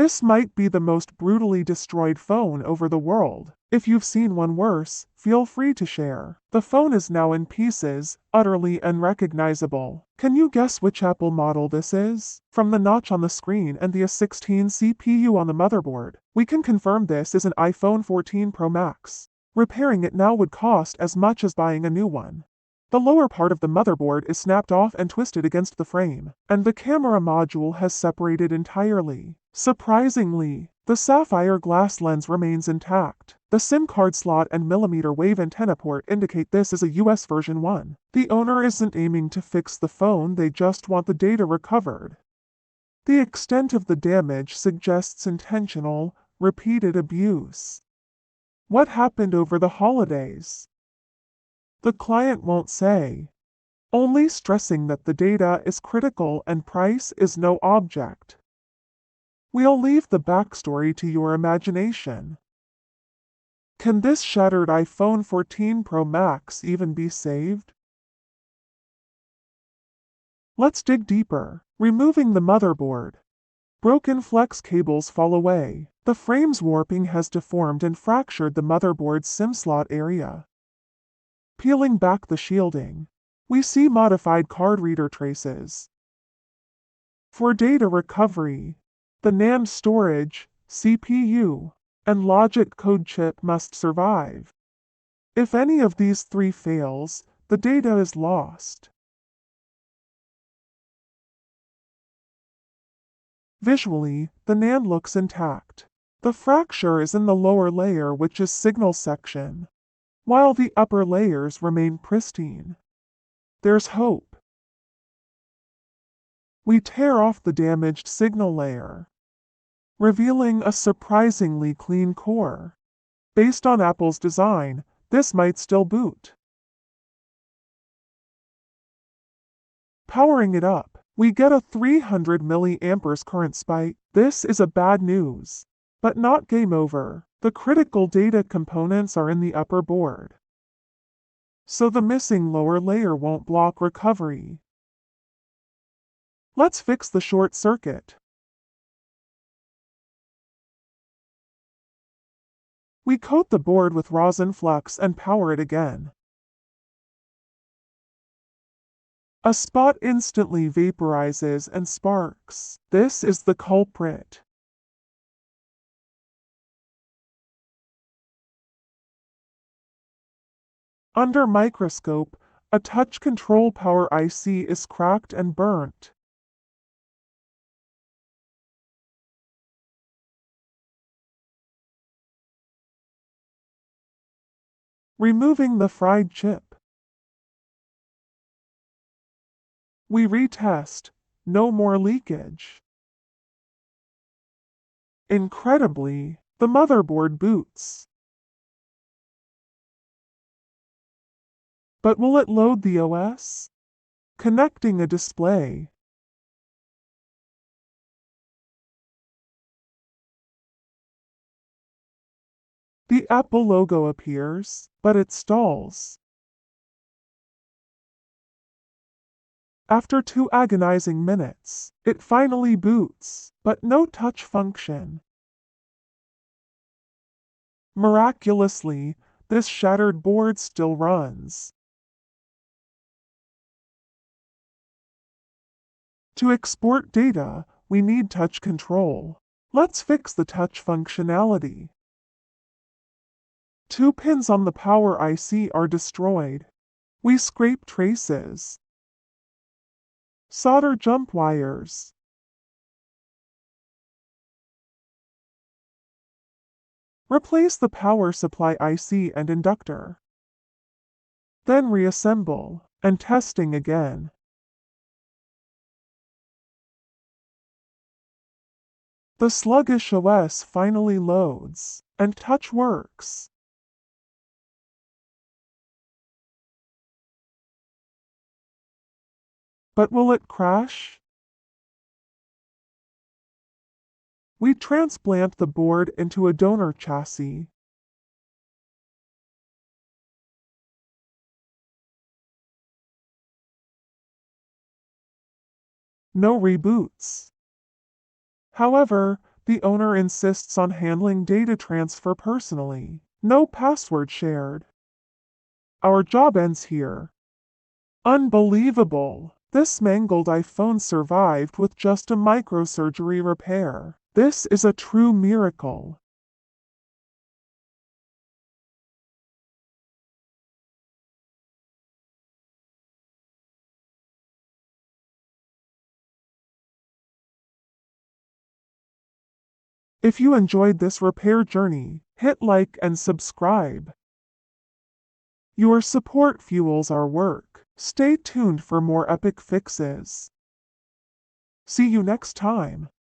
This might be the most brutally destroyed phone over the world. If you've seen one worse, feel free to share. The phone is now in pieces, utterly unrecognizable. Can you guess which Apple model this is? From the notch on the screen and the A16 CPU on the motherboard, we can confirm this is an iPhone 14 Pro Max. Repairing it now would cost as much as buying a new one. The lower part of the motherboard is snapped off and twisted against the frame, and the camera module has separated entirely. Surprisingly, the sapphire glass lens remains intact. The SIM card slot and millimeter wave antenna port indicate this is a US version 1. The owner isn't aiming to fix the phone, they just want the data recovered. The extent of the damage suggests intentional, repeated abuse. What happened over the holidays? The client won't say, only stressing that the data is critical and price is no object. We'll leave the backstory to your imagination. Can this shattered iPhone 14 Pro Max even be saved? Let's dig deeper. Removing the motherboard. Broken flex cables fall away. The frame's warping has deformed and fractured the motherboard's SIM slot area. Peeling back the shielding, we see modified card reader traces. For data recovery, the NAND storage, CPU, and logic code chip must survive. If any of these three fails, the data is lost. Visually, the NAND looks intact. The fracture is in the lower layer, which is signal section, while the upper layers remain pristine. There's hope. We tear off the damaged signal layer, revealing a surprisingly clean core. Based on Apple's design, this might still boot. Powering it up, we get a 300 mAh current spike. This is a bad news, but not game over. The critical data components are in the upper board, so the missing lower layer won't block recovery. Let's fix the short circuit. We coat the board with rosin flux and power it again. A spot instantly vaporizes and sparks. This is the culprit. Under microscope, a touch control power IC is cracked and burnt. Removing the fried chip, we retest. No more leakage. Incredibly, the motherboard boots. But will it load the OS? Connecting a display. The Apple logo appears, but it stalls. After 2 agonizing minutes, it finally boots, but no touch function. Miraculously, this shattered board still runs. To export data, we need touch control. Let's fix the touch functionality. 2 pins on the power IC are destroyed. We scrape traces. Solder jump wires. Replace the power supply IC and inductor. Then reassemble, and testing again. The sluggish OS finally loads, and touch works. But will it crash? We transplant the board into a donor chassis. No reboots. However, The owner insists on handling data transfer personally. No password shared. Our job ends here. Unbelievable! This mangled iPhone survived with just a microsurgery repair. This is a true miracle. If you enjoyed this repair journey, hit like and subscribe. Your support fuels our work. Stay tuned for more epic fixes. See you next time.